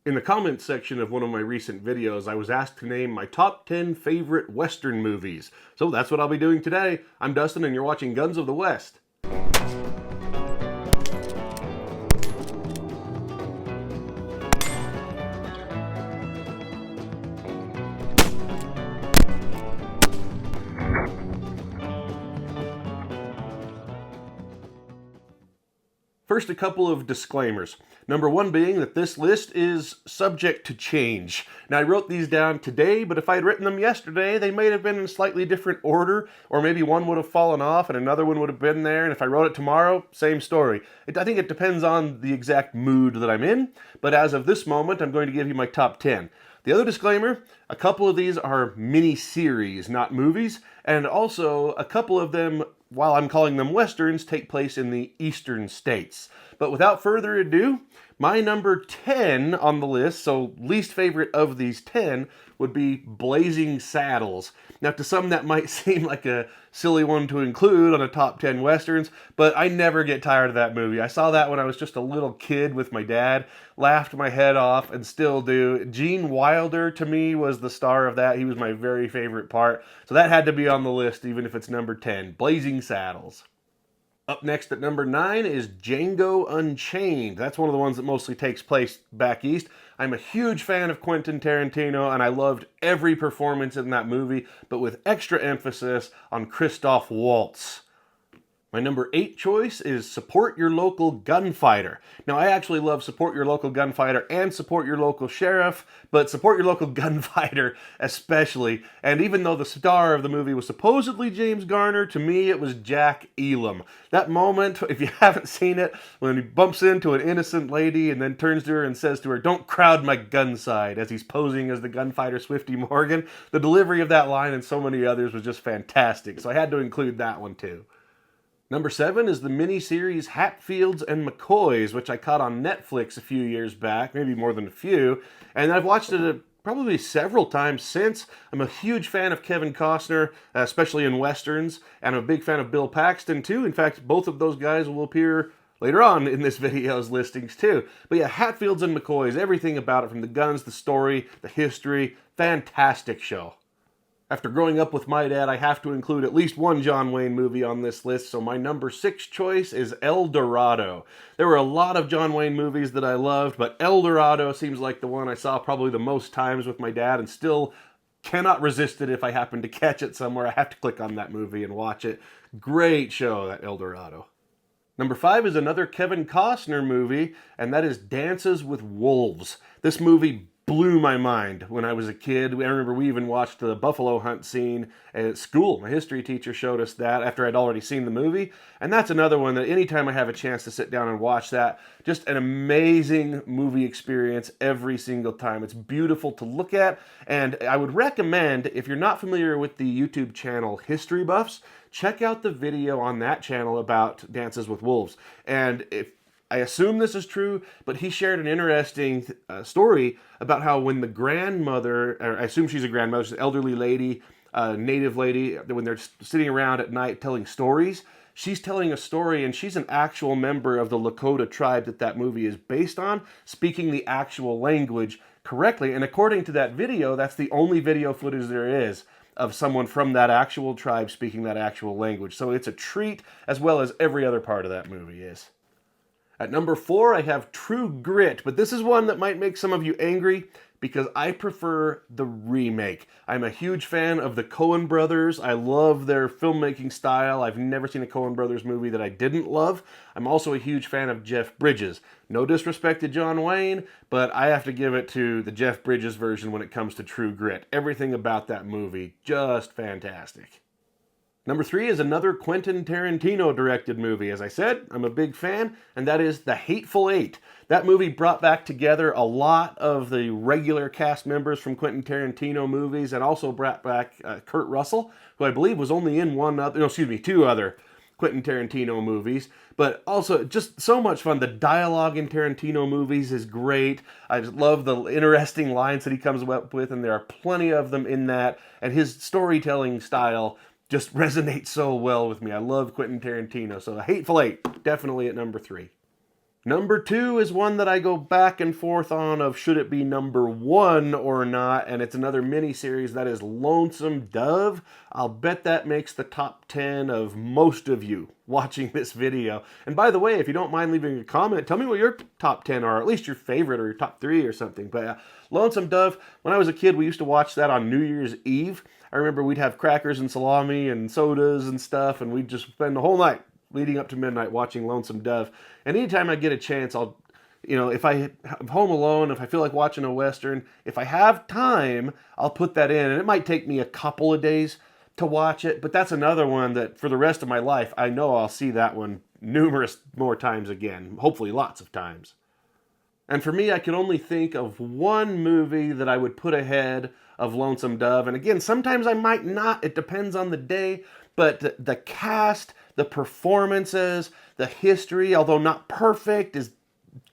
In the comments section of one of my recent videos, I was asked to name my top 10 favorite Western movies. So that's what I'll be doing today. I'm Dustin and you're watching Guns of the West. First, a couple of disclaimers. Number one being that this list is subject to change. Now, I wrote these down today, but if I had written them yesterday, they might have been in slightly different order, or maybe one would have fallen off and another one would have been there, and if I wrote it tomorrow, same story. I think it depends on the exact mood that I'm in, but as of this moment, I'm going to give you my top 10. The other disclaimer, a couple of these are mini-series, not movies, and also a couple of them, while I'm calling them Westerns, take place in the eastern states. But without further ado, my number 10 on the list, so least favorite of these 10, would be Blazing Saddles. Now, to some that might seem like a silly one to include on a top 10 Westerns, but I never get tired of that movie. I saw that when I was just a little kid with my dad, laughed my head off, and still do. Gene Wilder, to me, was the star of that. He was my very favorite part. So that had to be on the list, even if it's number 10. Blazing Saddles. Up next at number 9 is Django Unchained. That's one of the ones that mostly takes place back east. I'm a huge fan of Quentin Tarantino, and I loved every performance in that movie, but with extra emphasis on Christoph Waltz. My number 8 choice is Support Your Local Gunfighter. Now, I actually love Support Your Local Gunfighter and Support Your Local Sheriff, but Support Your Local Gunfighter especially. And even though the star of the movie was supposedly James Garner, to me it was Jack Elam. That moment, if you haven't seen it, when he bumps into an innocent lady and then turns to her and says to her, "Don't crowd my gun side," as he's posing as the gunfighter Swifty Morgan, the delivery of that line and so many others was just fantastic. So I had to include that one too. Number 7 is the miniseries Hatfields and McCoys, which I caught on Netflix a few years back, maybe more than a few, and I've watched it probably several times since. I'm a huge fan of Kevin Costner, especially in Westerns, and I'm a big fan of Bill Paxton too. In fact, both of those guys will appear later on in this video's listings too. But yeah, Hatfields and McCoys, everything about it, from the guns, the story, the history, fantastic show. After growing up with my dad, I have to include at least one John Wayne movie on this list, so my number 6 choice is El Dorado. There were a lot of John Wayne movies that I loved, but El Dorado seems like the one I saw probably the most times with my dad, and still cannot resist it if I happen to catch it somewhere. I have to click on that movie and watch it. Great show, that El Dorado. Number 5 is another Kevin Costner movie, and that is Dances with Wolves. This movie blew my mind when I was a kid. I remember we even watched the buffalo hunt scene at school. My history teacher showed us that after I'd already seen the movie. And that's another one that anytime I have a chance to sit down and watch that, just an amazing movie experience every single time. It's beautiful to look at. And I would recommend, if you're not familiar with the YouTube channel History Buffs, check out the video on that channel about Dances with Wolves. And I assume this is true, but he shared an interesting story about how when the grandmother, or I assume she's a grandmother, she's an elderly lady, native lady, when they're sitting around at night telling stories, she's telling a story, and she's an actual member of the Lakota tribe that movie is based on, speaking the actual language correctly. And according to that video, that's the only video footage there is of someone from that actual tribe speaking that actual language. So it's a treat, as well as every other part of that movie is. At number 4, I have True Grit, but this is one that might make some of you angry because I prefer the remake. I'm a huge fan of the Coen brothers. I love their filmmaking style. I've never seen a Coen brothers movie that I didn't love. I'm also a huge fan of Jeff Bridges. No disrespect to John Wayne, but I have to give it to the Jeff Bridges version when it comes to True Grit. Everything about that movie, just fantastic. Number 3 is another Quentin Tarantino directed movie. As I said, I'm a big fan, and that is The Hateful Eight. That movie brought back together a lot of the regular cast members from Quentin Tarantino movies, and also brought back Kurt Russell, who I believe was only in two other Quentin Tarantino movies, but also just so much fun. The dialogue in Tarantino movies is great. I just love the interesting lines that he comes up with, and there are plenty of them in that, and his storytelling style just resonates so well with me. I love Quentin Tarantino, so The Hateful Eight, definitely at number 3. Number 2 is one that I go back and forth on of should it be number 1 or not, and it's another mini-series that is Lonesome Dove. I'll bet that makes the top 10 of most of you watching this video. And by the way, if you don't mind leaving a comment, tell me what your top 10 are, or at least your favorite or your top 3 or something. But Lonesome Dove, when I was a kid, we used to watch that on New Year's Eve. I remember we'd have crackers and salami and sodas and stuff, and we'd just spend the whole night leading up to midnight watching Lonesome Dove. And anytime I get a chance, I'll, if I'm home alone, if I feel like watching a Western, if I have time, I'll put that in. And it might take me a couple of days to watch it, but that's another one that for the rest of my life, I know I'll see that one numerous more times again, hopefully lots of times. And for me, I can only think of one movie that I would put ahead of Lonesome Dove. And again, sometimes I might not. It depends on the day. But the cast, the performances, the history, although not perfect, is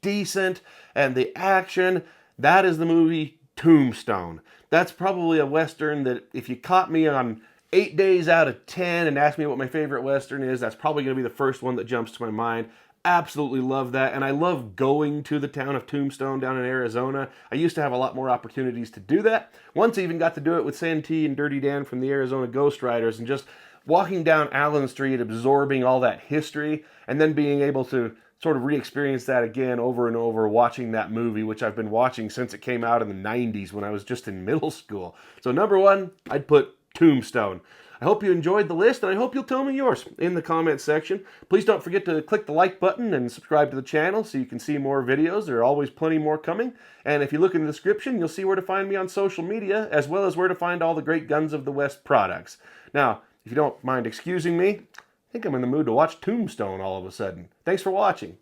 decent. And the action, that is the movie Tombstone. That's probably a Western that if you caught me on 8 days out of 10 and asked me what my favorite Western is, that's probably going to be the first one that jumps to my mind. Absolutely love that, and I love going to the town of Tombstone down in Arizona. I used to have a lot more opportunities to do that. Once I even got to do it with Santee and Dirty Dan from the Arizona Ghost Riders, and just walking down Allen Street, absorbing all that history, and then being able to sort of re-experience that again over and over, watching that movie, which I've been watching since it came out in the 90s when I was just in middle school. So number 1, I'd put Tombstone. I hope you enjoyed the list, and I hope you'll tell me yours in the comments section. Please don't forget to click the like button and subscribe to the channel so you can see more videos. There are always plenty more coming. And if you look in the description, you'll see where to find me on social media, as well as where to find all the great Guns of the West products. Now, if you don't mind excusing me, I think I'm in the mood to watch Tombstone all of a sudden. Thanks for watching.